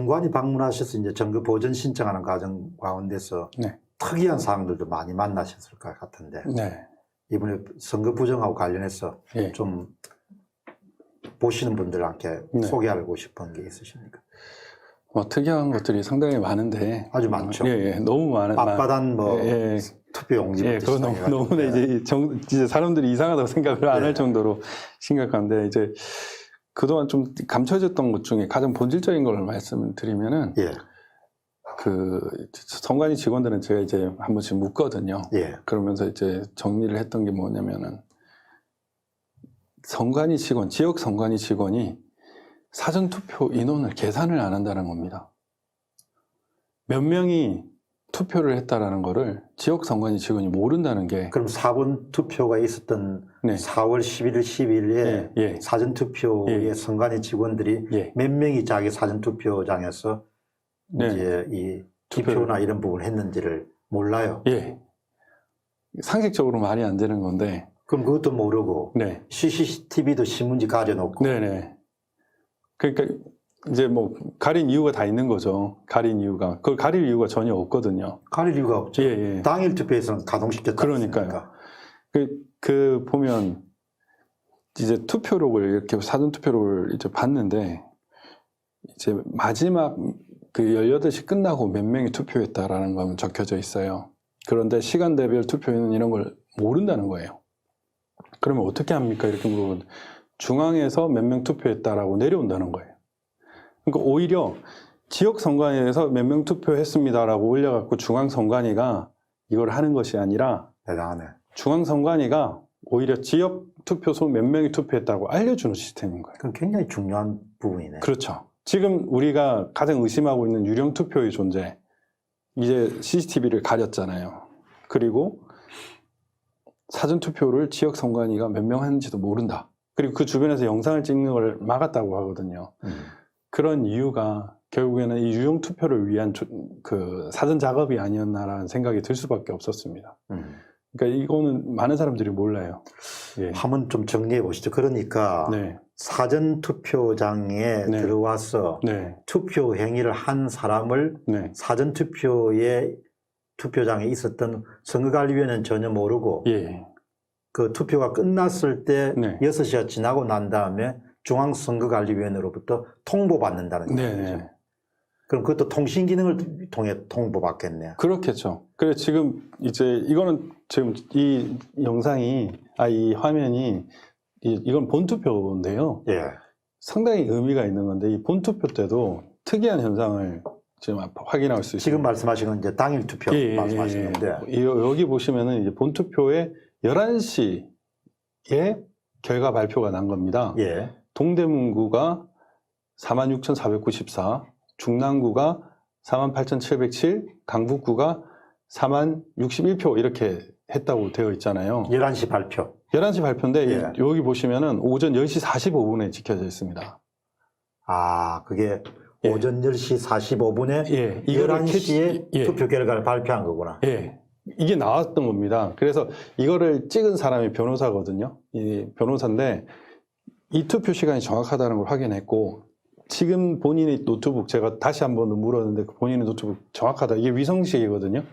선관위 방문하셔서 이제 정거 보전 신청하는 과정 가운데서 네. 특이한 사항들도 많이 만나셨을 것 같은데 네. 이번에 선거 부정하고 관련해서 예. 좀 보시는 분들한테 네. 소개하고 싶은 게 있으십니까? 특이한 것들이 상당히 많은데 아주 많죠. 예, 너무 많은 앞바단 뭐 예, 투표용지부터 예, 그거 너무나 이제 사람들이 이상하다고 생각을 안 할 정도로 심각한데 이제 그동안 좀 감춰졌던 것 중에 가장 본질적인 걸 말씀드리면은 예. 그 선관위 직원들은 제가 이제 한 번씩 묻거든요. 예. 그러면서 이제 정리를 했던 게 뭐냐면은 선관위 직원, 지역 선관위 직원이 사전투표 인원을 계산을 안 한다는 겁니다. 몇 명이 투표를 했다라는 거를 지역 선관위 직원이 모른다는 게. 그럼 4번 투표가 있었던 네. 4월 11일, 12일에 예. 사전투표에 예. 선관위 직원들이 예. 몇 명이 자기 사전투표장에서 네. 이제 이 기표나 이런 부분을 했는지를 몰라요. 예. 상식적으로 말이 안 되는 건데. 그럼 그것도 모르고 네. CCTV도 신문지 가려놓고 네네. 그러니까 이제 뭐 가린 이유가 다 있는 거죠. 가린 이유가. 그걸 가릴 이유가 전혀 없거든요. 가릴 이유가 없죠. 예. 당일 투표에서는 가동시켰다. 그러니까요. 그 보면 이제 투표록을 이렇게 사전 투표록을 이제 봤는데 이제 마지막 그 18시 끝나고 몇 명이 투표했다라는 건 적혀져 있어요. 그런데 시간대별 투표에는 이런 걸 모른다는 거예요. 그러면 어떻게 합니까? 이렇게 물어보면 중앙에서 몇 명 투표했다라고 내려온다는 거예요. 그러니까 오히려 지역 선관위에서 몇 명 투표했습니다라고 올려갖고 중앙 선관위가 이걸 하는 것이 아니라 대단하네. 중앙 선관위가 오히려 지역 투표소 몇 명이 투표했다고 알려주는 시스템인 거예요. 그건 굉장히 중요한 부분이네. 그렇죠. 지금 우리가 가장 의심하고 있는 유령 투표의 존재, 이제 CCTV를 가렸잖아요. 그리고 사전 투표를 지역 선관위가 몇 명 했는지도 모른다. 그리고 그 주변에서 영상을 찍는 걸 막았다고 하거든요. 그런 이유가 결국에는 이 유용 투표를 위한 그 사전 작업이 아니었나라는 생각이 들 수밖에 없었습니다. 그러니까 이거는 많은 사람들이 몰라요. 예. 한번 좀 정리해 보시죠. 그러니까 네. 사전 투표장에 네. 들어와서 네. 투표 행위를 한 사람을 네. 사전 투표에 투표장에 있었던 선거관리위원회는 전혀 모르고 예. 그 투표가 끝났을 때 네. 6시가 지나고 난 다음에 중앙선거관리위원회로부터 통보받는다는 네. 얘기죠. 그럼 그것도 통신 기능을 통해 통보받겠네요. 그렇겠죠. 그래 지금 이제 이거는 지금 이 영상이 이 화면이 이건 본투표인데요. 예. 상당히 의미가 있는 건데 이 본투표 때도 특이한 현상을 지금 확인할 수 있습니다. 지금 말씀하신 건 이제 당일 투표 말씀하시는 건데 여기 보시면은 이제 본투표에 11시에 결과 발표가 난 겁니다. 예. 동대문구가 46,494, 중랑구가 48,707, 강북구가 4061표 이렇게 했다고 되어 있잖아요. 11시 발표. 11시 발표인데 예. 여기 보시면은 오전 10시 45분에 찍혀져 있습니다. 아, 그게 예. 오전 10시 45분에 예. 11시에 투표 결과를 발표한 거구나. 예. 이게 나왔던 겁니다. 그래서 이거를 찍은 사람이 변호사거든요. 이 변호사인데 이 투표 시간이 정확하다는 걸 확인했고 지금 본인의 노트북 제가 다시 한번 물었는데 본인의 노트북 정확하다. 이게 위성식이거든요.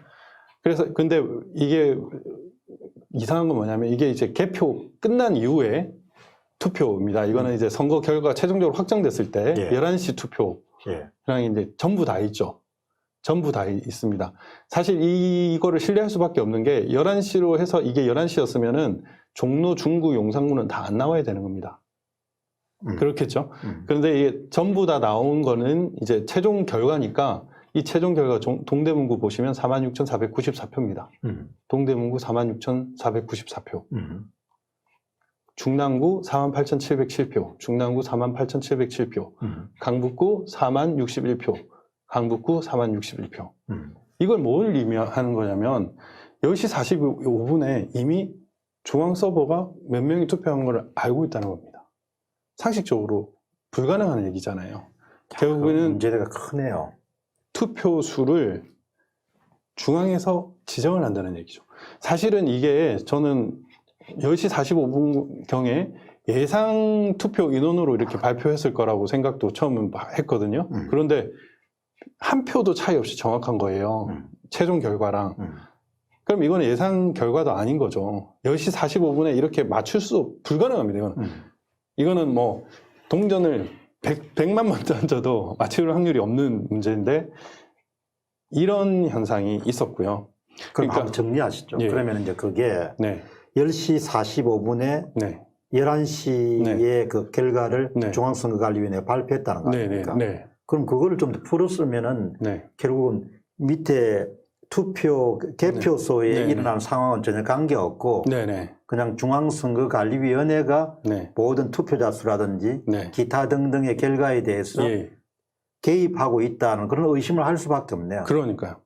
그래서 근데 이게 이상한 건 뭐냐면 이게 이제 개표 끝난 이후에 투표입니다. 이거는 이제 선거 결과가 최종적으로 확정됐을 때 예. 11시 투표랑 이제 전부 다 있죠. 전부 다 있습니다. 사실 이거를 신뢰할 수밖에 없는 게 11시로 해서 이게 11시였으면은 종로, 중구, 용산구는 다 안 나와야 되는 겁니다. 그렇겠죠. 그런데 이게 전부 다 나온 거는 이제 최종 결과니까 이 최종 결과 동대문구 보시면 46,494표입니다. 동대문구 46,494표. 중랑구 48,707표. 중랑구 48,707표. 강북구 4061표. 강북구 4061표. 이걸 뭘 의미하는 거냐면 10시 45분에 이미 중앙 서버가 몇 명이 투표한 걸 알고 있다는 겁니다. 상식적으로 불가능한 얘기잖아요. 결국에는 문제가 크네요. 투표수를 중앙에서 지정을 한다는 얘기죠. 사실은 이게 저는 10시 45분경에 예상 투표 인원으로 이렇게 발표했을 거라고 생각도 처음 했거든요. 그런데 한 표도 차이 없이 정확한 거예요. 최종 결과랑. 그럼 이거는 예상 결과도 아닌 거죠. 10시 45분에 이렇게 맞출 수 불가능합니다. 이거는 뭐 동전을 100만 번 던져도 맞출 확률이 없는 문제인데 이런 현상이 있었고요. 그럼 한번 정리하시죠. 예. 그러면 이제 그게 네. 10시 45분에 네. 11시에 그 결과를 네. 중앙선거관리위원회가 발표했다는 거 네. 아닙니까? 네. 그럼 그거를 좀 더 풀었으면은 네. 결국은 밑에 투표 개표소에 네. 네. 일어나는 상황은 전혀 관계없고 네. 네. 그냥 중앙선거관리위원회가 네. 모든 투표자 수라든지 네. 기타 등등의 결과에 대해서 예. 개입하고 있다는 그런 의심을 할 수밖에 없네요. 그러니까요.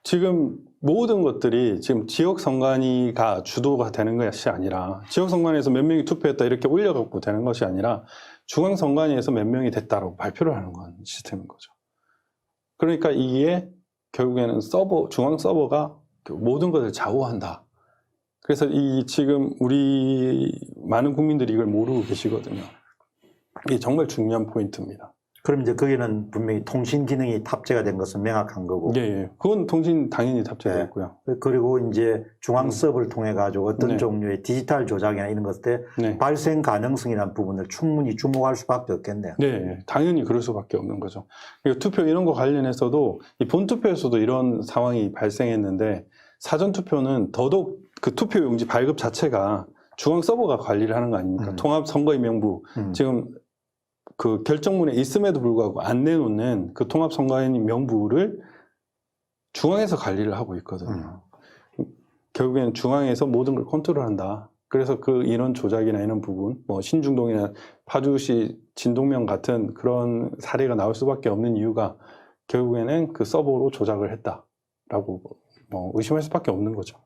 지금 모든 것들이 지금 지역선관위가 주도가 되는 것이 아니라 지역선관위에서 몇 명이 투표했다 이렇게 올려갖고 되는 것이 아니라 중앙선관위에서 몇 명이 됐다라고 발표를 하는 건 시스템인 거죠. 그러니까 이게 결국에는 중앙 서버가 모든 것을 좌우한다. 그래서 이 지금 우리 많은 국민들이 이걸 모르고 계시거든요. 이게 정말 중요한 포인트입니다. 그럼 이제 거기는 분명히 통신 기능이 탑재가 된 것은 명확한 거고. 예, 예. 그건 통신 당연히 탑재되어 네. 있고요. 그리고 이제 중앙 서버를 통해 가지고 어떤 네. 종류의 디지털 조작이나 이런 것들 네. 발생 가능성이라는 부분을 충분히 주목할 수밖에 없겠네요. 네, 당연히 그럴 수밖에 없는 거죠. 그리고 투표 이런 거 관련해서도 이 본투표에서도 이런 상황이 발생했는데 사전투표는 더더욱 그 투표용지 발급 자체가 중앙 서버가 관리를 하는 거 아닙니까? 통합선거인명부 지금 그 결정문에 있음에도 불구하고 안 내놓는 그 통합선거인 명부를 중앙에서 관리를 하고 있거든요. 결국에는 중앙에서 모든 걸 컨트롤한다. 그래서 그 인원 조작이나 이런 부분, 뭐 신중동이나 파주시 진동명 같은 그런 사례가 나올 수밖에 없는 이유가 결국에는 그 서버로 조작을 했다라고 뭐 의심할 수밖에 없는 거죠.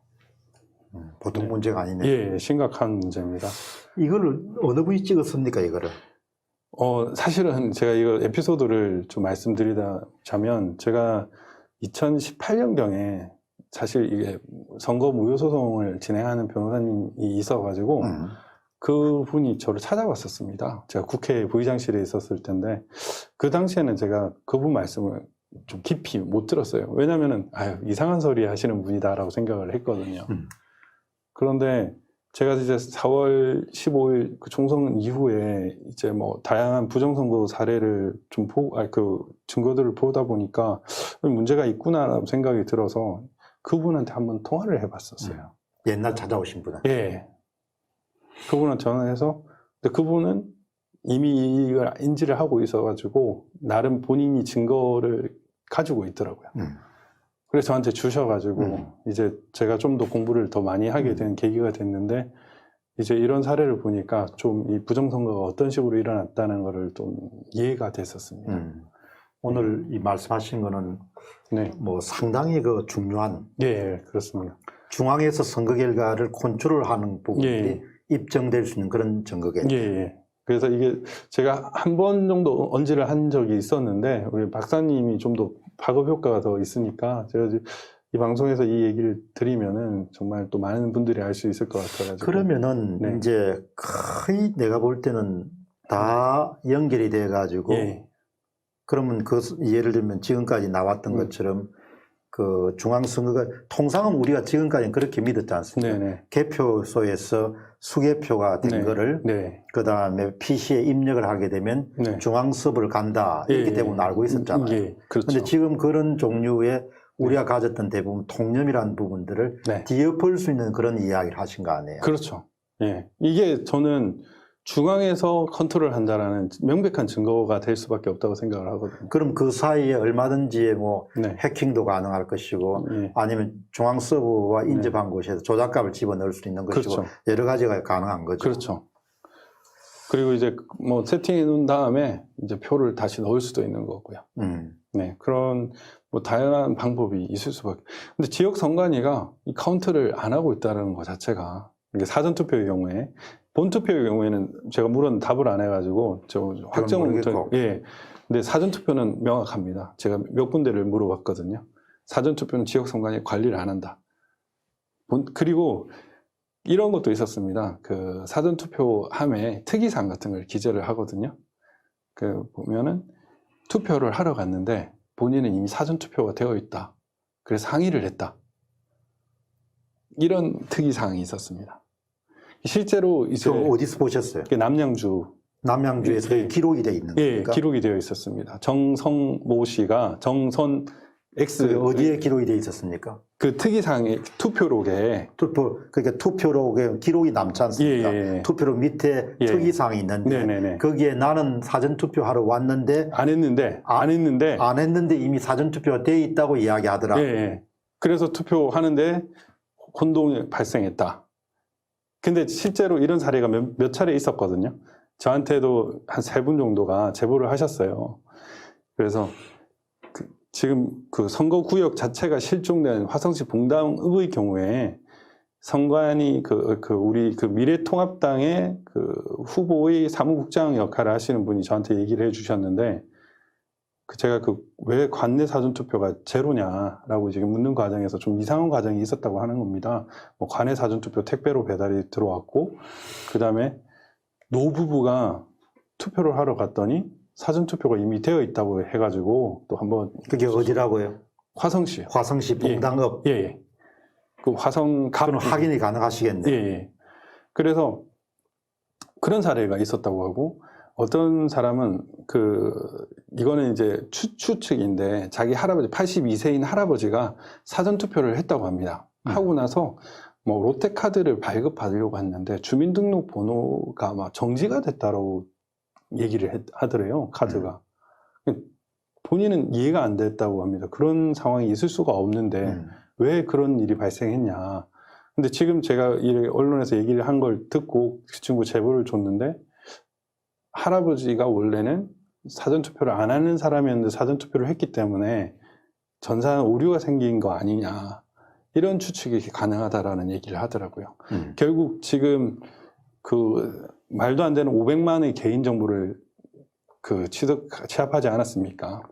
보통 네. 문제가 아니네요. 예, 심각한 문제입니다. 이거를 어느 분이 찍었습니까, 이거를? 사실은 제가 이거 에피소드를 좀 말씀드리자면 제가 2018년경에 사실 이게 선거 무효소송을 진행하는 변호사님이 있어가지고 그분이 저를 찾아왔었습니다. 제가 국회 부의장실에 있었을 텐데 그 당시에는 제가 그분 말씀을 좀 깊이 못 들었어요. 왜냐면은 이상한 소리 하시는 분이다라고 생각을 했거든요. 그런데 제가 이제 4월 15일 그 총선 이후에 이제 뭐 다양한 부정선거 사례를 좀 그 증거들을 보다 보니까 문제가 있구나라는 생각이 들어서 그분한테 한번 통화를 해봤었어요. 옛날 찾아오신 분은? 예. 그분한테 전화해서, 근데 그분은 이미 이걸 인지를 하고 있어가지고 나름 본인이 증거를 가지고 있더라고요. 그래서 저한테 주셔가지고 이제 제가 좀 더 공부를 더 많이 하게 된 계기가 됐는데 이제 이런 사례를 보니까 좀 이 부정선거가 어떤 식으로 일어났다는 거를 좀 이해가 됐었습니다. 오늘 이 말씀하신 거는 네. 뭐 상당히 그 중요한 예, 그렇습니다. 중앙에서 선거 결과를 컨트롤하는 부분들이 예. 입증될 수 있는 그런 증거겠죠. 예. 그래서 이게 제가 한 번 정도 언지를 한 적이 있었는데 우리 박사님이 좀 더 파급 효과가 더 있으니까 제가 이 방송에서 이 얘기를 드리면은 정말 또 많은 분들이 알 수 있을 것 같아가지고. 그러면은 네. 이제 거의 내가 볼 때는 다 연결이 돼 가지고 예. 그러면 그 예를 들면 지금까지 나왔던 것처럼 그 중앙선거가 통상은 우리가 지금까지는 그렇게 믿었지 않습니까? 네네. 개표소에서 수개표가 된 네. 거를 네. 그 다음에 PC에 입력을 하게 되면 네. 중앙서버를 간다 이렇게 예, 대부분 알고 있었잖아요. 예, 그렇죠. 그런데 지금 그런 종류의 우리가 가졌던 대부분 통념이라는 부분들을 네. 뒤엎을 수 있는 그런 이야기를 하신 거 아니에요? 그렇죠. 예. 이게 저는 중앙에서 컨트롤 한다라는 명백한 증거가 될 수밖에 없다고 생각을 하거든요. 그럼 그 사이에 얼마든지 뭐 네. 해킹도 가능할 것이고 예. 아니면 중앙서버와 인접한 곳에서 조작값을 집어넣을 수 있는 것이고 그렇죠. 여러 가지가 가능한 거죠. 그렇죠. 그리고 이제 뭐 세팅해 놓은 다음에 이제 표를 다시 넣을 수도 있는 거고요. 네. 그런 뭐 다양한 방법이 있을 수밖에. 근데 지역 선관위가 이 카운트를 안 하고 있다는 것 자체가 이게 사전투표의 경우에 본투표의 경우에는 제가 물은 답을 안 해가지고 저 확정을 못하고 예. 근데 사전투표는 명확합니다. 제가 몇 군데를 물어봤거든요. 사전투표는 지역선관위 관리를 안 한다. 그리고 이런 것도 있었습니다. 그 사전투표함에 특이사항 같은 걸 기재를 하거든요. 그 보면은 투표를 하러 갔는데 본인은 이미 사전투표가 되어 있다. 그래서 항의를 했다. 이런 특이사항이 있었습니다. 실제로 이제 그 어디서 보셨어요? 남양주 남양주에서 예. 기록이 돼 있는 예, 겁니까? 기록이 되어 있었습니다. 정성모 씨가 정선 X 그게 어디에 기록이 돼 있었습니까? 그 특이사항의 투표록에 그러니까 투표록에 기록이 남지 않습니까? 예. 투표록 밑에 예. 특이사항이 있는데 네네네. 거기에 나는 사전투표하러 왔는데 안 했는데 안 했는데 이미 사전투표가 돼 있다고 이야기하더라. 예, 예. 그래서 투표하는데 혼동이 발생했다. 근데 실제로 이런 사례가 몇 차례 있었거든요. 저한테도 한 3분 정도가 제보를 하셨어요. 그래서 지금 그 선거구역 자체가 실종된 화성시 봉담읍의 경우에 선관위 우리 미래통합당의 그 후보의 사무국장 역할을 하시는 분이 저한테 얘기를 해주셨는데 제가 왜 관내 사전투표가 제로냐라고 지금 묻는 과정에서 좀 이상한 과정이 있었다고 하는 겁니다. 뭐 관내 사전투표 택배로 배달이 들어왔고 그 다음에 노부부가 투표를 하러 갔더니 사전투표가 이미 되어 있다고 해가지고 또 한번 그게 어디라고요? 화성시 화성시 봉당읍. 예, 예. 그 화성 갑 그건 확인이 가능하시겠네요. 예, 예. 그래서 그런 사례가 있었다고 하고 어떤 사람은 이거는 이제 추측인데 자기 할아버지 82세인 할아버지가 사전투표를 했다고 합니다. 하고 나서 뭐 롯데카드를 발급받으려고 했는데 주민등록번호가 막 정지가 됐다고 얘기를 하더래요. 카드가. 본인은 이해가 안 됐다고 합니다. 그런 상황이 있을 수가 없는데 왜 그런 일이 발생했냐. 근데 지금 제가 언론에서 얘기를 한 걸 듣고 그 친구 제보를 줬는데 할아버지가 원래는 사전투표를 안 하는 사람이었는데 사전투표를 했기 때문에 전산 오류가 생긴 거 아니냐. 이런 추측이 가능하다라는 얘기를 하더라고요. 결국 지금 말도 안 되는 500만의 개인정보를 취합하지 않았습니까?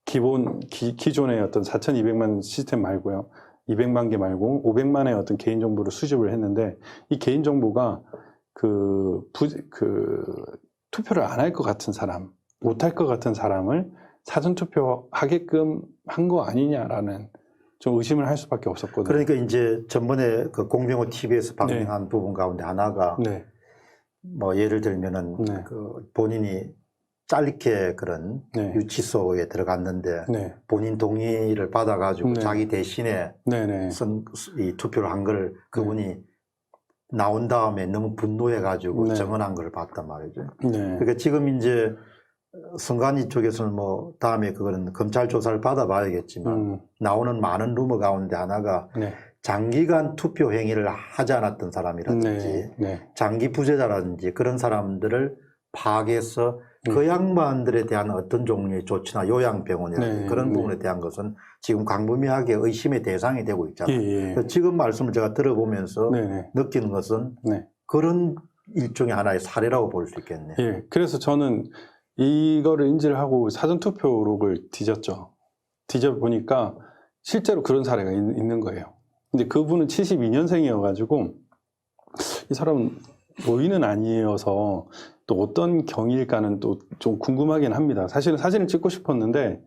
기존의 어떤 4,200만 시스템 말고요. 200만 개 말고 500만의 어떤 개인정보를 수집을 했는데 이 개인정보가 투표를 안 할 것 같은 사람, 못 할 것 같은 사람을 사전투표 하게끔 한 거 아니냐라는 좀 의심을 할 수밖에 없었거든요. 그러니까 이제 전번에 그 공병호 TV에서 방송한 부분 가운데 하나가 뭐 예를 들면은 본인이 짧게 그런 유치소에 들어갔는데 본인 동의를 받아가지고 자기 대신에 이 투표를 한 걸 그분이 나온 다음에 너무 분노해가지고 정언한 걸 봤단 말이죠. 그러니까 지금 이제 선관위 쪽에서는 뭐 다음에 그거는 검찰 조사를 받아봐야겠지만 나오는 많은 루머 가운데 하나가 장기간 투표 행위를 하지 않았던 사람이라든지 장기 부재자라든지 그런 사람들을 파악해서 그 양반들에 대한 어떤 종류의 조치나 요양병원이라든지 그런 부분에 대한 것은 지금 광범위하게 의심의 대상이 되고 있잖아요. 지금 말씀을 제가 들어보면서 느끼는 것은 그런 일종의 하나의 사례라고 볼 수 있겠네요. 예, 그래서 저는 이거를 인지를 하고 사전투표록을 뒤졌죠. 뒤져보니까 실제로 그런 사례가 있는 거예요. 근데 그분은 72년생이어가지고 이 사람은 노인은 아니어서 또 어떤 경위일까는 또 좀 궁금하긴 합니다. 사실은 사진을 찍고 싶었는데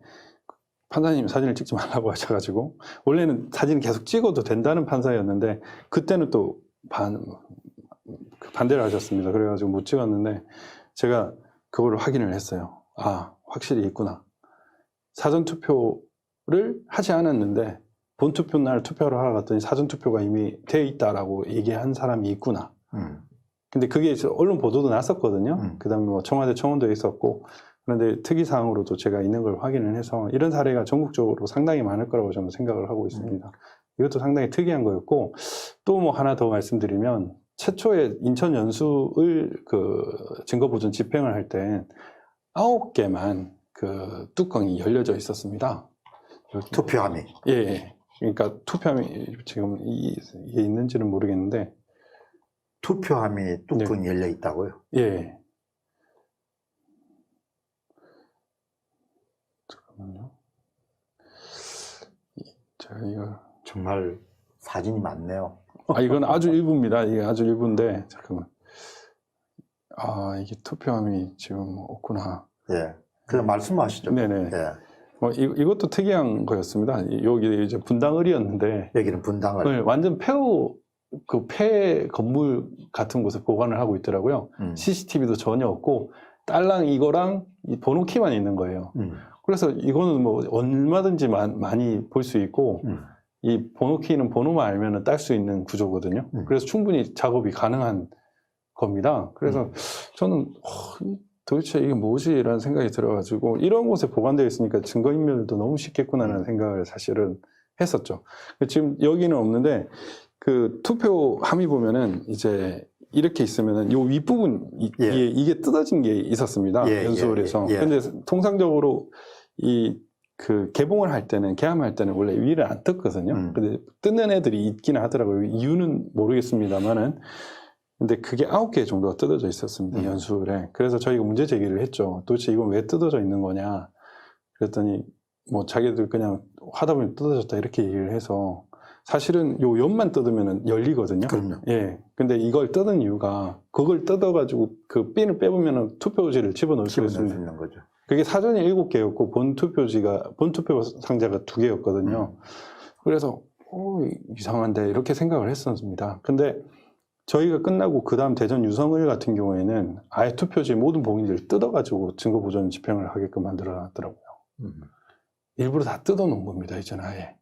판사님이 사진을 찍지 말라고 하셔가지고 원래는 사진을 계속 찍어도 된다는 판사였는데 그때는 또 반대를 하셨습니다. 그래가지고 못 찍었는데 제가 그걸 확인을 했어요. 아, 확실히 있구나. 사전투표를 하지 않았는데 본투표 날 투표를 하러 갔더니 사전투표가 이미 돼 있다라고 얘기한 사람이 있구나. 근데 그게 언론 보도도 났었거든요. 그 다음에 뭐 청와대 청원도 있었고, 그런데 특이사항으로도 제가 있는 걸 확인을 해서 이런 사례가 전국적으로 상당히 많을 거라고 저는 생각을 하고 있습니다. 이것도 상당히 특이한 거였고, 또 뭐 하나 더 말씀드리면, 최초에 인천 연수을 증거보존 집행을 할 때 9개만 뚜껑이 열려져 있었습니다. 투표함이. 예. 그러니까 투표함이 지금 이게 있는지는 모르겠는데, 투표함이 뚜껑이 열려 있다고요? 예. 잠깐만요. 제가 이거 정말 사진이 많네요. 이건 아주 일부입니다. 이게 아주 일부인데 잠깐만. 이게 투표함이 지금 없구나. 예. 그냥 말씀하시죠. 네네. 예. 이것도 특이한 거였습니다. 여기 이제 분당을이었는데 여기는 분당을 네, 완전 폐 건물 같은 곳에 보관을 하고 있더라고요. CCTV도 전혀 없고 딸랑 이거랑 이 번호키만 있는 거예요. 그래서 이거는 뭐 얼마든지 많이 볼 수 있고 이 번호키는 번호만 알면 딸 수 있는 구조거든요. 그래서 충분히 작업이 가능한 겁니다. 그래서 저는 도대체 이게 뭐지? 라는 생각이 들어가지고 이런 곳에 보관되어 있으니까 증거인멸도 너무 쉽겠구나라는 생각을 사실은 했었죠. 지금 여기는 없는데 그 투표 함의 보면은 이제 이렇게 있으면은 요 윗부분 이게 뜯어진 게 있었습니다. 연수원에서. 근데 통상적으로 그 개봉을 할 때는 개함할 때는 원래 위를 안 뜯거든요. 근데 뜯는 애들이 있기는 하더라고요. 이유는 모르겠습니다만은. 근데 그게 9개 정도가 뜯어져 있었습니다. 연수에. 그래서 저희가 문제 제기를 했죠. 도대체 이건 왜 뜯어져 있는 거냐. 그랬더니 뭐 자기들 그냥 하다 보니 뜯어졌다 이렇게 얘기를 해서 사실은 요 옆만 뜯으면 열리거든요. 그럼요. 예. 근데 이걸 뜯은 이유가 그걸 뜯어가지고 그 핀을 빼보면 투표지를 집어넣을 수 있는 거죠. 그게 사전이 7개였고 본투표 상자가 2개였거든요. 그래서 이상한데 이렇게 생각을 했었습니다. 근데 저희가 끝나고 그 다음 대전 유성을 같은 경우에는 아예 투표지 모든 봉인지를 뜯어가지고 증거보존 집행을 하게끔 만들어 놨더라고요. 일부러 다 뜯어 놓은 겁니다, 이제는 아예.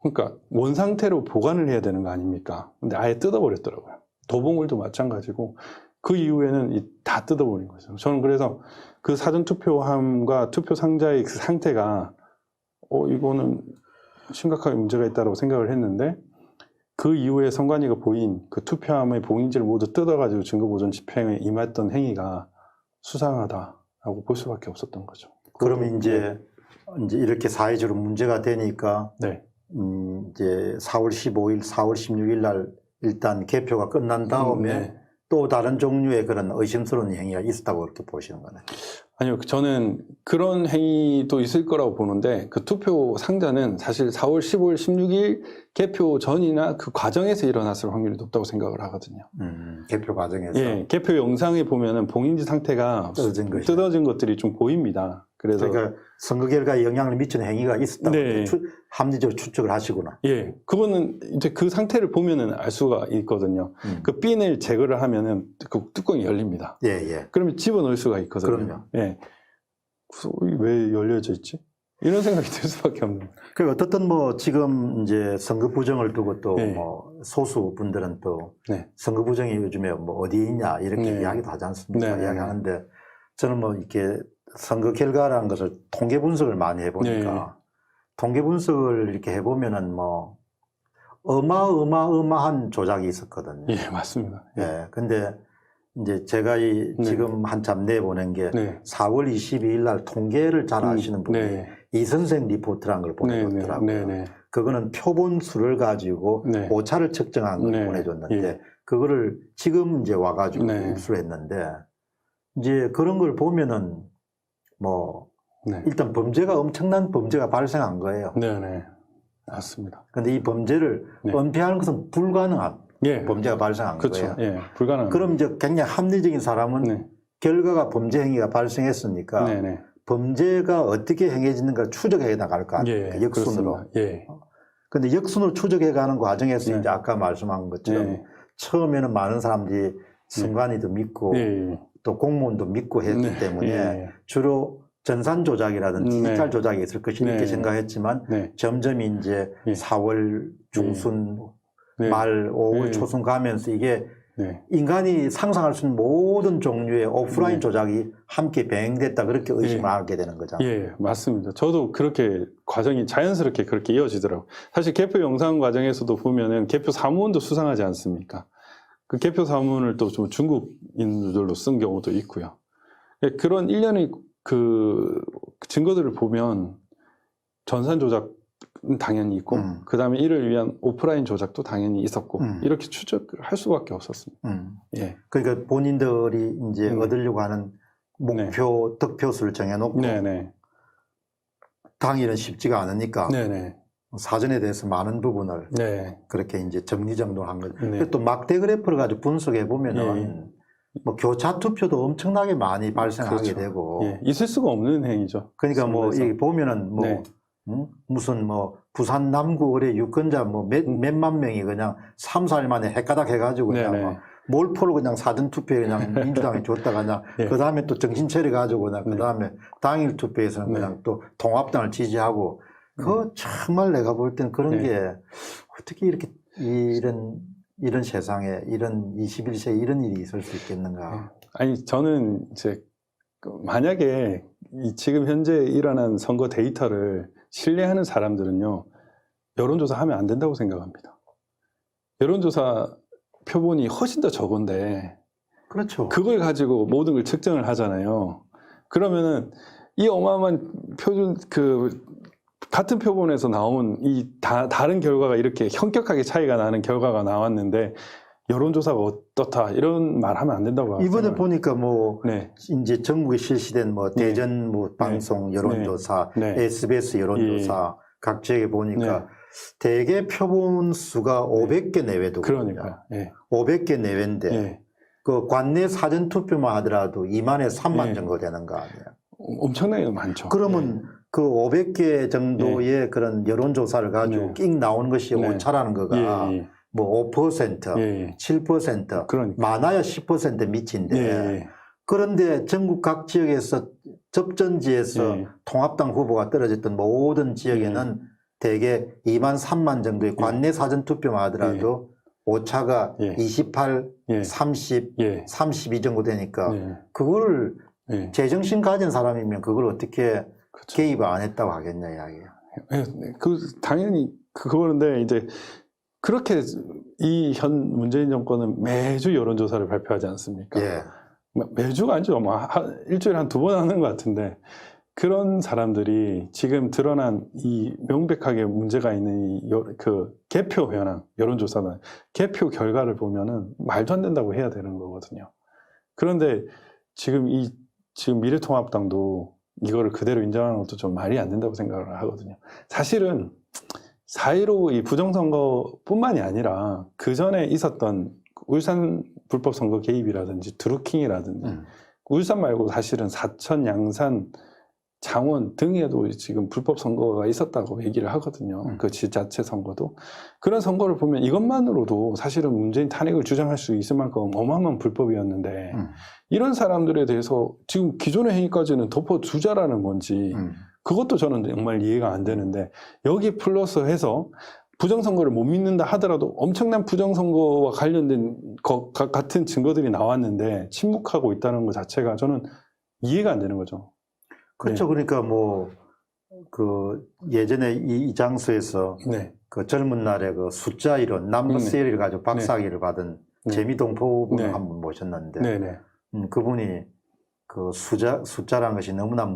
그러니까 원상태로 보관을 해야 되는 거 아닙니까? 근데 아예 뜯어버렸더라고요. 도봉을도 마찬가지고 그 이후에는 다 뜯어버린 거죠. 저는 그래서 그 사전투표함과 투표 상자의 그 상태가 이거는 심각하게 문제가 있다고 생각을 했는데 그 이후에 선관위가 보인 그 투표함의 봉인지를 모두 뜯어가지고 증거보존 집행에 임했던 행위가 수상하다라고 볼 수밖에 없었던 거죠. 그러면 이제 이렇게 사회적으로 문제가 되니까 네. 이제 4월 15일, 4월 16일 날 일단 개표가 끝난 다음에 또 다른 종류의 그런 의심스러운 행위가 있었다고 그렇게 보시는 거네. 아니요, 저는 그런 행위도 있을 거라고 보는데 그 투표 상자는 사실 4월 15일, 16일 개표 전이나 그 과정에서 일어났을 확률이 높다고 생각을 하거든요. 개표 과정에서. 예, 개표 영상에 보면은 봉인지 상태가 뜯어진 것들이 좀 보입니다. 그러니까 선거 결과에 영향을 미치는 행위가 있었다고 합리적으로 추측을 하시구나. 예, 그거는 이제 그 상태를 보면은 알 수가 있거든요. 그 핀을 제거를 하면은 그 뚜껑이 열립니다. 그러면 집어넣을 수가 있거든요. 그럼요. 예. 왜 열려져 있지? 이런 생각이 들 수밖에 없는. 그 어떻든 뭐 지금 이제 선거 부정을 두고 또 뭐 소수 분들은 또 선거 부정이 요즘에 뭐 어디 있냐 이렇게 이야기도 하지 않습니까? 이야기하는데 저는 뭐 이렇게 선거 결과라는 것을 통계 분석을 많이 해보니까 통계 분석을 이렇게 해보면은 뭐 어마어마한 조작이 있었거든요. 예, 맞습니다. 근데 이제 제가 지금 한참 내보낸 게 4월 22일 날 통계를 잘 아시는 분이 이선생 리포트라는 걸 보내줬더라고요. 그거는 표본 수를 가지고 오차를 측정한 걸 보내줬는데 그거를 지금 이제 와가지고 입수를 했는데 이제 그런 걸 보면은 뭐 일단 범죄가 엄청난 범죄가 발생한 거예요. 맞습니다. 근데 이 범죄를 은폐하는 것은 불가능한 범죄가 발생한 거예요. 불가능한. 그럼 이제 굉장히 합리적인 사람은 결과가 범죄 행위가 발생했으니까 범죄가 어떻게 행해지는가 추적해 나갈 거 아닙니까? 역순으로. 근데 역순으로 추적해 가는 과정에서 이제 아까 말씀한 것처럼 처음에는 많은 사람들이 선관위도 믿고 또 공무원도 믿고 했기 때문에 주로 전산 조작이라든지 디지털 조작이 있을 것이 이렇게 생각했지만 점점 이제 4월 중순 말 5월 초순 가면서 이게 인간이 상상할 수 있는 모든 종류의 오프라인 조작이 함께 병행됐다 그렇게 의심을 하게 되는 거잖아요. 예, 맞습니다. 저도 그렇게 과정이 자연스럽게 그렇게 이어지더라고요. 사실 개표 영상 과정에서도 보면은 개표 사무원도 수상하지 않습니까? 그 개표 사무원을 또 좀 중국인들로 쓴 경우도 있고요. 그런 일련의 그 증거들을 보면 전산 조작은 당연히 있고 그 다음에 이를 위한 오프라인 조작도 당연히 있었고 이렇게 추적할 수밖에 없었습니다. 그러니까 본인들이 이제 얻으려고 하는 목표 득표수를 정해놓고 당일은 쉽지가 않으니까 사전에 대해서 많은 부분을 그렇게 이제 정리정돈한 거죠. 또 막대 그래프를 가지고 분석해 보면은 뭐 교차 투표도 엄청나게 많이 발생하게 그렇죠. 되고 예, 있을 수가 없는 행위죠. 그러니까 뭐 선거에서. 이 보면은 뭐 네. 무슨 뭐 부산 남구 의뢰 유권자 뭐 몇만 명이 그냥 3, 4일 만에 헷가닥 해가지고 그냥 네네. 막 몰표로 그냥 사전 투표에 그냥 민주당에 줬다가 그냥 예. 그 다음에 또 정신 차려 가지고 그냥 그 다음에 당일 투표에서는 네. 그냥 또 통합당을 지지하고 그 정말 내가 볼 때는 그런 네. 게 어떻게 이렇게 이런 세상에 이런 21세기에 이런 일이 있을 수 있겠는가. 아니 저는 이제 만약에 이 지금 현재 일어난 선거 데이터를 신뢰하는 사람들은요 여론조사 하면 안 된다고 생각합니다. 여론조사 표본이 훨씬 더 적은데 그렇죠. 그걸 가지고 모든 걸 측정을 하잖아요. 그러면은 이 어마어마한 표준 같은 표본에서 나온 이 다른 결과가 이렇게 현격하게 차이가 나는 결과가 나왔는데 여론조사가 어떻다 이런 말 하면 안 된다고 이번에 생각해요. 보니까 뭐 네. 이제 전국에 실시된 뭐 네. 대전 뭐 방송 여론조사, 네. SBS 여론조사 각 지역에 보니까 네. 대개 표본 수가 500개 내외도 그러니까요. 예. 500개 내외인데 예. 그 관내 사전 투표만 하더라도 2만에서 3만 예. 정도 되는 거 아니에요. 엄청나게 많죠. 그러면 그 500개 정도의 그런 여론조사를 가지고 네. 끽 나오는 것이 네. 오차라는 거가 예. 뭐 5%, 예. 7%, 그러니까. 많아야 10% 밑인데 예. 그런데 전국 각 지역에서 접전지에서 예. 통합당 후보가 떨어졌던 모든 지역에는 대개 2만 3만 정도의 관내 사전 투표만 하더라도 오차가 예. 28, 예. 30, 예. 32 정도 되니까 예. 그거를 예. 제정신 가진 사람이면 그걸 어떻게 그렇죠. 개입을 안 했다고 하겠냐 이야기예요. 예. 당연히 그거는데 이제 그렇게 이 현 문재인 정권은 매주 여론조사를 발표하지 않습니까? 예. 매주가 아니죠. 일주일에 한 2번 하는 것 같은데 그런 사람들이 지금 드러난 이 명백하게 문제가 있는 그 개표 현황, 여론조사는 개표 결과를 보면은 말도 안 된다고 해야 되는 거거든요. 그런데 지금 미래통합당도 이거를 그대로 인정하는 것도 좀 말이 안 된다고 생각을 하거든요. 사실은 4.15 이 부정선거뿐만이 아니라 그 전에 있었던 울산 불법 선거 개입이라든지 드루킹이라든지 울산 말고 사실은 사천, 양산, 장원 등에도 지금 불법 선거가 있었다고 얘기를 하거든요. 그 지자체 선거도. 그런 선거를 보면 이것만으로도 사실은 문재인 탄핵을 주장할 수 있을 만큼 어마어마한 불법이었는데 이런 사람들에 대해서 지금 기존의 행위까지는 덮어두자라는 건지 그것도 저는 정말 이해가 안 되는데 여기 플러스 해서 부정선거를 못 믿는다 하더라도 엄청난 부정선거와 관련된 같은 증거들이 나왔는데 침묵하고 있다는 것 자체가 저는 이해가 안 되는 거죠. 그렇죠. 네. 그러니까 뭐 그 예전에 이 장소에서 네. 그 젊은 날에 그 숫자 이론 넘버 네. 세리를 가지고 박사학위를 받은 네. 재미동포 분을 네. 한 분 모셨는데 네네. 그분이 그 숫자라는 것이 너무나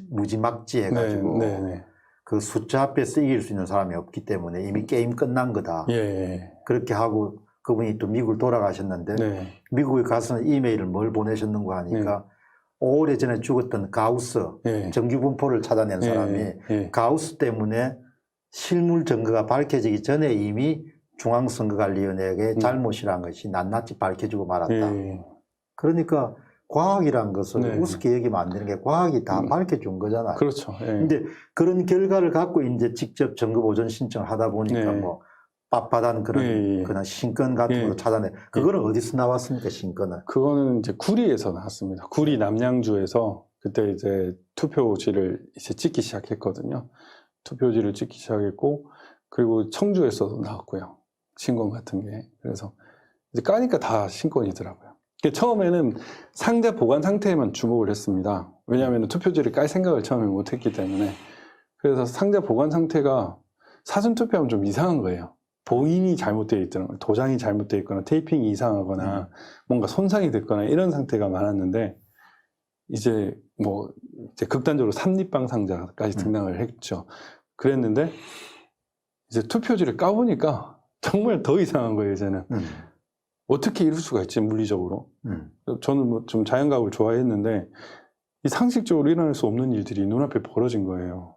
무지막지해가지고 네네. 그 숫자 앞에서 이길 수 있는 사람이 없기 때문에 이미 게임 끝난 거다. 예. 그렇게 하고 그분이 또 미국을 돌아가셨는데 네. 미국에 가서는 이메일을 뭘 보내셨는가 하니까 오래전에 죽었던 가우스 네. 정규분포를 찾아낸 사람이 가우스 때문에 실물 증거가 밝혀지기 전에 이미 중앙선거관리위원회에게 잘못이라는 것이 낱낱이 밝혀지고 말았다. 그러니까 과학이란 것을 우습게 얘기하면 안 되는 게 과학이 다 밝혀준 거잖아요. 그렇죠. 근데 그런 결과를 갖고 이제 직접 점검 보전 신청을 하다 보니까 뭐 빳빳한 그런 신건 같은 거 찾아내. 그거는 어디서 나왔습니까, 신건은? 그거는 이제 구리에서 나왔습니다. 구리 남양주에서 그때 이제 투표지를 이제 찍기 시작했거든요. 투표지를 찍기 시작했고, 그리고 청주에서도 나왔고요. 신건 같은 게. 그래서 이제 까니까 다 신건이더라고요. 처음에는 상자 보관 상태에만 주목을 했습니다. 왜냐하면 투표지를 깔 생각을 처음에 못 했기 때문에. 그래서 상자 보관 상태가 사전투표하면 좀 이상한 거예요. 봉인이 잘못되어 있거나 도장이 잘못되어 있거나 테이핑이 이상하거나 뭔가 손상이 됐거나 이런 상태가 많았는데 이제 극단적으로 삼립방 상자까지 등장을 했죠. 그랬는데 이제 투표지를 까보니까 정말 더 이상한 거예요, 이제는. 어떻게 이럴 수가 있지, 물리적으로. 저는 좀 자연과학을 좋아했는데 이 상식적으로 일어날 수 없는 일들이 눈앞에 벌어진 거예요.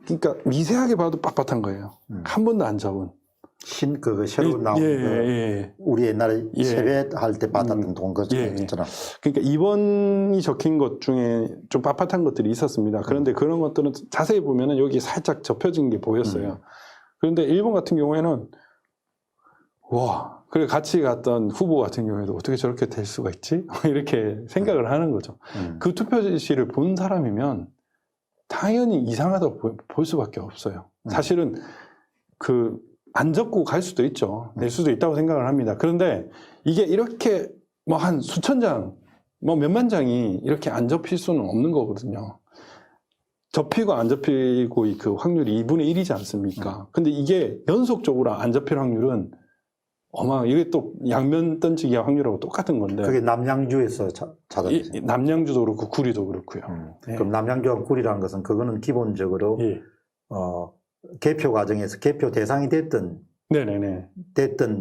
그러니까 미세하게 봐도 빳빳한 거예요. 한 번도 안 잡은. 새로 나온 우리 옛날에 세배할 때 받았던 돈 것처럼 있잖아. 그러니까 2번이 적힌 것 중에 좀 빳빳한 것들이 있었습니다. 그런데 그런 것들은 자세히 보면은 여기 살짝 접혀진 게 보였어요. 그런데 1번 같은 경우에는 와, 그래 같이 갔던 후보 같은 경우에도 어떻게 저렇게 될 수가 있지? 이렇게 생각을 하는 거죠. 그 투표지를 본 사람이면 당연히 이상하다고 볼 수밖에 없어요. 사실은 안 적고 갈 수도 있죠. 낼 수도 있다고 생각을 합니다. 그런데 이게 이렇게 뭐 한 수천 장, 뭐 몇만 장이 이렇게 안 접힐 수는 없는 거거든요. 접히고 안 접히고 그 확률이 2분의 1이지 않습니까? 근데 이게 연속적으로 안 접힐 확률은 이게 또 양면 던지기 확률하고 똑같은 건데. 그게 남양주에서 찾아냈어요. 남양주도 그렇고 구리도 그렇고요. 그럼 남양주와 구리라는 것은 그거는 기본적으로 개표 과정에서 개표 대상이 됐던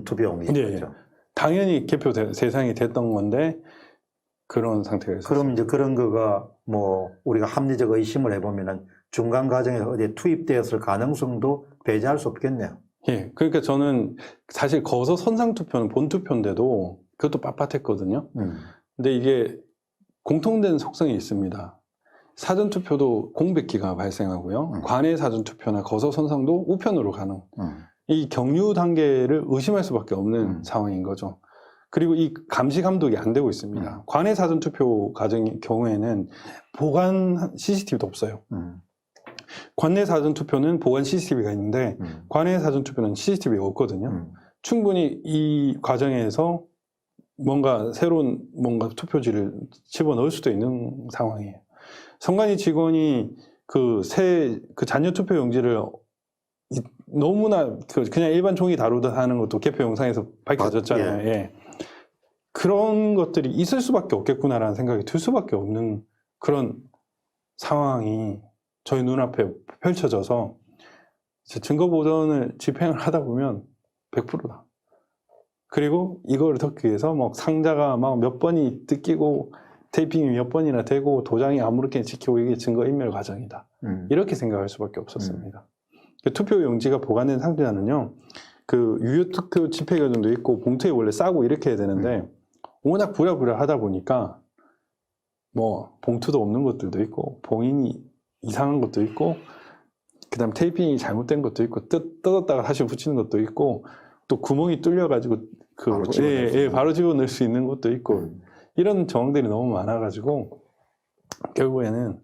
투표용이죠. 당연히 개표 대상이 됐던 건데 그런 상태가 있어요. 그럼 이제 그런 거가 뭐 우리가 합리적 의심을 해보면은 중간 과정에 어디에 투입되었을 가능성도 배제할 수 없겠네요. 예, 그러니까 저는 사실 거서 선상 투표는 본 투표인데도 그것도 빳빳했거든요. 근데 이게 공통된 속성이 있습니다. 사전 투표도 공백기가 발생하고요. 관내 사전 투표나 거서 선상도 우편으로 가는 이 경유 단계를 의심할 수밖에 없는 상황인 거죠. 그리고 이 감시 감독이 안 되고 있습니다. 관내 사전 투표 과정의 경우에는 보관 CCTV도 없어요. 관내 사전 투표는 보관 CCTV가 있는데 관내 사전 투표는 CCTV가 없거든요. 충분히 이 과정에서 새로운 투표지를 집어넣을 수도 있는 상황이에요. 선관위 직원이 그 잔여 투표 용지를 너무나 그냥 일반 종이 다루듯 하는 것도 개표 영상에서 밝혀졌잖아요. 예. 그런 것들이 있을 수밖에 없겠구나라는 생각이 들 수밖에 없는 그런 상황이 저희 눈앞에 펼쳐져서 증거 보전을 집행을 하다 보면 100%다. 그리고 이걸 덮기 위해서 상자가 몇 번이 뜯기고 테이핑이 몇 번이나 되고 도장이 아무렇게 지키고 이게 증거인멸 과정이다. 이렇게 생각할 수밖에 없었습니다. 투표 용지가 보관된 상태는요, 유효투표 집행 과정도 있고 봉투에 원래 싸고 이렇게 해야 되는데 워낙 부랴부랴 하다 보니까 봉투도 없는 것들도 있고 봉인이 이상한 것도 있고 그다음 테이핑이 잘못된 것도 있고 뜯었다가 다시 붙이는 것도 있고 또 구멍이 뚫려가지고 바로 집어넣을 수 있는 것도 있고 이런 정황들이 너무 많아가지고 결국에는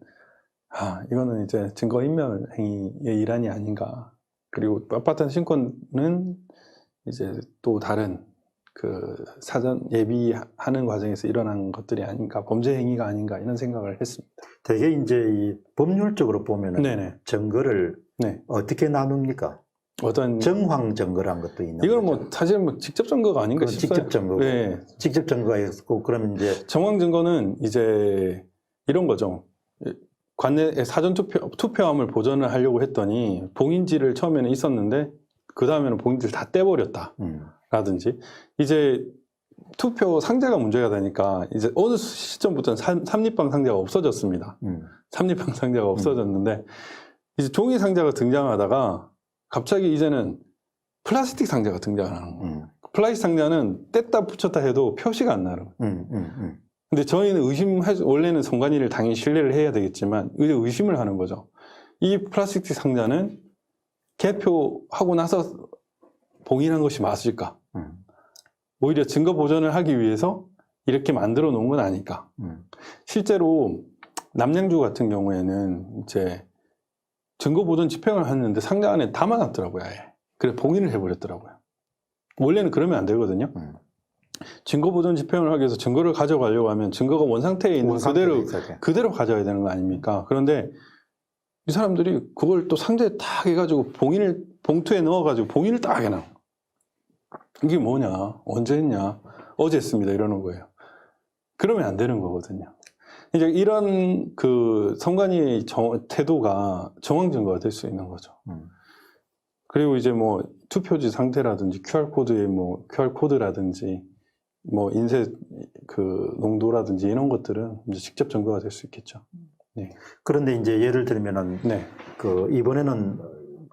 이거는 이제 증거인멸 행위의 일환이 아닌가. 그리고 빳빳한 신권은 이제 또 다른 사전 예비하는 과정에서 일어난 것들이 아닌가, 범죄 행위가 아닌가 이런 생각을 했습니다. 되게 이제 이 법률적으로 보면은 증거를 어떻게 나눕니까? 어떤 정황 증거란 것도 있는 이건 사실 직접 증거가 아닌가 싶어요. 직접 증거. 직접 증거가 있고 그러면 이제 정황 증거는 이제 이런 거죠. 관내 사전 투표함을 보존을 하려고 했더니 봉인지를 처음에는 있었는데 그 다음에는 봉인지를 다 떼버렸다. 라든지 이제 투표 상자가 문제가 되니까 이제 어느 시점부터는 삼립방 상자가 없어졌습니다. 삼립방 상자가 없어졌는데 이제 종이 상자가 등장하다가 갑자기 이제는 플라스틱 상자가 등장하는 거예요. 플라스틱 상자는 뗐다 붙였다 해도 표시가 안 나요. 근데 저희는 원래는 선관위를 당연히 신뢰를 해야 되겠지만 의심을 하는 거죠. 이 플라스틱 상자는 개표하고 나서 봉인한 것이 맞을까? 오히려 증거 보존을 하기 위해서 이렇게 만들어 놓은 건 아닐까? 실제로 남양주 같은 경우에는 이제 증거 보존 집행을 했는데 상자 안에 담아놨더라고요. 아예. 그래 봉인을 해버렸더라고요. 원래는 그러면 안 되거든요. 증거 보존 집행을 하기 위해서 증거를 가져가려고 하면 증거가 원상태에 있는 그대로 가져야 되는 거 아닙니까? 그런데 이 사람들이 그걸 또 상자에 딱 해가지고 봉투에 넣어가지고 봉인을 딱 해놔. 이게 뭐냐? 언제 했냐? 어제 했습니다. 이러는 거예요. 그러면 안 되는 거거든요. 이제 이런 선관위의 태도가 정황 증거가 될 수 있는 거죠. 그리고 이제 투표지 상태라든지 QR코드의 QR코드라든지 인쇄 농도라든지 이런 것들은 이제 직접 증거가 될 수 있겠죠. 네. 그런데 이제 예를 들면은 이번에는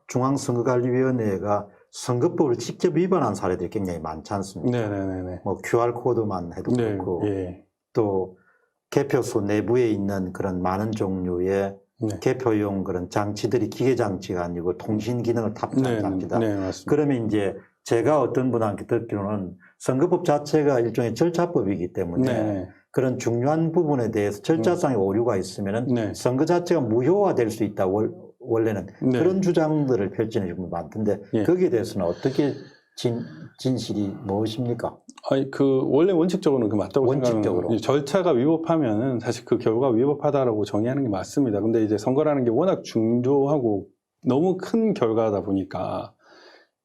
중앙선거관리위원회가 선거법을 직접 위반한 사례들이 굉장히 많지 않습니까? 네네네. 뭐 QR코드만 해도 네, 그렇고 예. 또 개표소 내부에 있는 그런 많은 종류의 네. 개표용 그런 장치들이 기계 장치가 아니고 통신 기능을 탑재한 네, 장치다. 네, 맞습니다. 그러면 이제 제가 어떤 분한테 듣기로는 선거법 자체가 일종의 절차법이기 때문에 네. 그런 중요한 부분에 대해서 절차상의 오류가 있으면은 네. 선거 자체가 무효화될 수 있다. 원래는 네. 그런 주장들을 펼치는 분이 많던데 예. 거기에 대해서는 어떻게 진실이 무엇입니까? 아니, 원래 원칙적으로는 그 맞다고 원칙적으로. 생각하는 절차가 위법하면은 사실 그 결과가 위법하다라고 정의하는 게 맞습니다. 근데 이제 선거라는 게 워낙 중조하고 너무 큰 결과다 보니까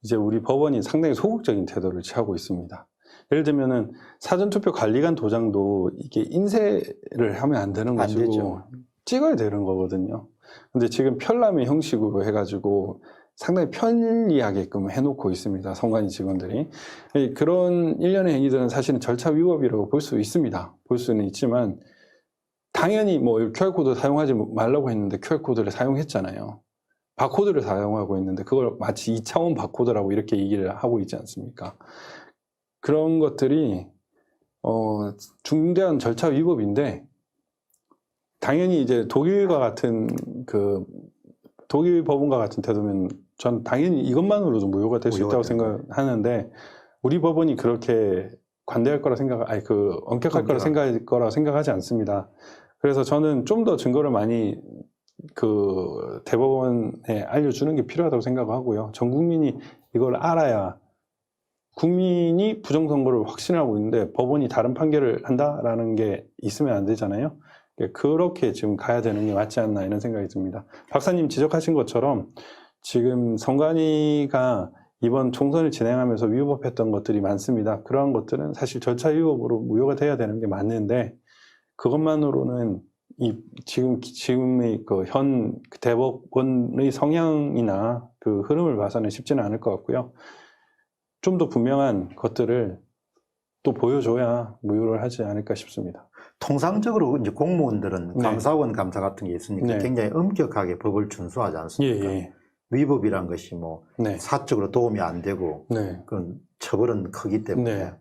이제 우리 법원이 상당히 소극적인 태도를 취하고 있습니다. 예를 들면은 사전투표 관리관 도장도 이게 인쇄를 하면 안 되는 안 것이고 되죠. 찍어야 되는 거거든요. 근데 지금 편람회 형식으로 해가지고 상당히 편리하게끔 해놓고 있습니다. 선관위 직원들이. 그런 일련의 행위들은 사실은 절차 위법이라고 볼 수 있습니다. 볼 수는 있지만 당연히 뭐 QR코드 사용하지 말라고 했는데 QR코드를 사용했잖아요. 바코드를 사용하고 있는데 그걸 마치 2차원 바코드라고 이렇게 얘기를 하고 있지 않습니까? 그런 것들이 중대한 절차 위법인데 당연히 이제 독일과 같은 독일 법원과 같은 태도면 전 당연히 이것만으로도 무효가 될 수 있다고 생각하는데 우리 법원이 그렇게 관대할 거라 엄격할 거라 생각하지 않습니다. 그래서 저는 좀 더 증거를 많이 대법원에 알려주는 게 필요하다고 생각하고요. 전 국민이 이걸 알아야 국민이 부정선거를 확신하고 있는데 법원이 다른 판결을 한다라는 게 있으면 안 되잖아요. 그렇게 지금 가야 되는 게 맞지 않나 이런 생각이 듭니다. 박사님 지적하신 것처럼 지금 선관위가 이번 총선을 진행하면서 위법했던 것들이 많습니다. 그러한 것들은 사실 절차 위법으로 무효가 돼야 되는 게 맞는데 그것만으로는 지금의 현 대법원의 성향이나 그 흐름을 봐서는 쉽지는 않을 것 같고요. 좀 더 분명한 것들을 또 보여줘야 무효를 하지 않을까 싶습니다. 통상적으로 이제 공무원들은 네. 감사원 감사 같은 게 있으니까 네. 굉장히 엄격하게 법을 준수하지 않습니까? 예. 위법이란 것이 뭐 네. 사적으로 도움이 안 되고 네. 그런 처벌은 크기 때문에. 네.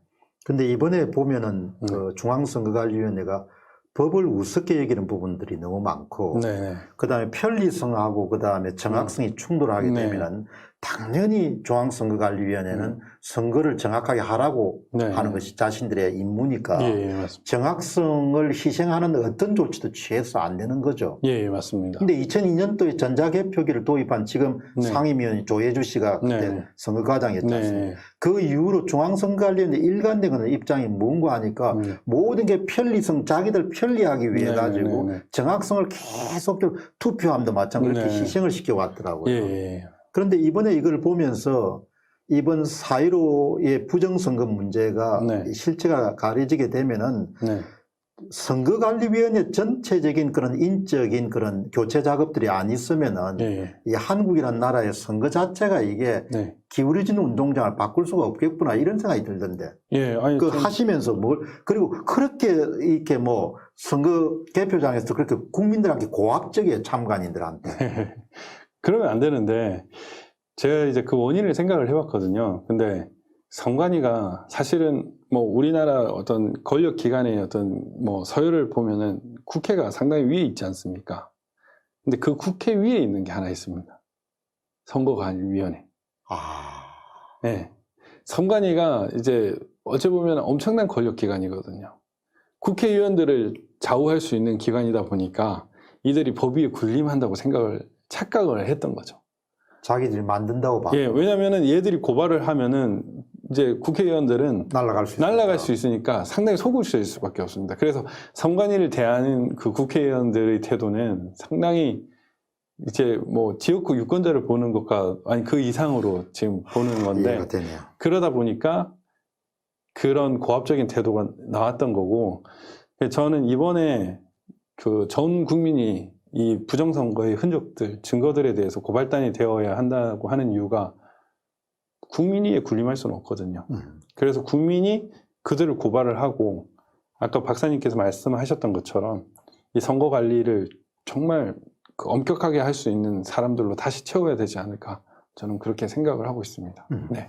근데 이번에 보면은 그 중앙선거관리위원회가 법을 우습게 여기는 부분들이 너무 많고 네. 그다음에 편리성하고 그다음에 정확성이 충돌하게 네. 되면은 당연히 중앙선거관리위원회는 선거를 정확하게 하라고 네. 하는 것이 자신들의 임무니까 예, 맞습니다. 정확성을 희생하는 어떤 조치도 취해서 안 되는 거죠. 예, 맞습니다. 근데 2002년도에 전자개표기를 도입한 지금 네. 상임위원 조혜주 씨가 그때 네. 선거과장이었지 않습니까? 네. 그 이후로 중앙선거관리위원회 일관된 그런 입장이 뭔가 하니까 모든 게 편리성, 자기들 편리하기 위해 네. 가지고 네. 정확성을 계속적으로 투표함도 마찬가지로 그렇게 네. 희생을 시켜왔더라고요. 예. 그런데 이번에 이걸 보면서 이번 4.15의 부정선거 문제가 네. 실체가 가려지게 되면은 네. 선거관리위원회 전체적인 그런 인적인 그런 교체 작업들이 안 있으면은 예. 이 한국이라는 나라의 선거 자체가 이게 네. 기울어지는 운동장을 바꿀 수가 없겠구나 이런 생각이 들던데. 예. 아니, 하시면서 그리고 그렇게 이렇게 뭐 선거 개표장에서 그렇게 국민들한테 고압적이에요, 참관인들한테. 그러면 안 되는데 제가 이제 그 원인을 생각을 해봤거든요. 근데 선관위가 사실은 뭐 우리나라 어떤 권력 기관의 어떤 뭐 서열을 보면은 국회가 상당히 위에 있지 않습니까? 근데 그 국회 위에 있는 게 하나 있습니다. 선거관리위원회. 네. 선관위가 이제 어찌 보면 엄청난 권력 기관이거든요. 국회의원들을 좌우할 수 있는 기관이다 보니까 이들이 법 위에 군림한다고 착각을 했던 거죠. 자기들이 만든다고 봐. 예, 왜냐면은 얘들이 고발을 하면은 이제 국회의원들은 날아갈 수 있으니까 상당히 속을 수밖에 없습니다. 그래서 선관위를 대하는 그 국회의원들의 태도는 상당히 이제 뭐 지역구 유권자를 보는 것과 아니 그 이상으로 지금 보는 건데 그러다 보니까 그런 고압적인 태도가 나왔던 거고 저는 이번에 그 전 국민이 이 부정선거의 흔적들, 증거들에 대해서 고발단이 되어야 한다고 하는 이유가 국민이 군림할 수는 없거든요. 그래서 국민이 그들을 고발을 하고 아까 박사님께서 말씀하셨던 것처럼 이 선거 관리를 정말 엄격하게 할 수 있는 사람들로 다시 채워야 되지 않을까 저는 그렇게 생각을 하고 있습니다. 네.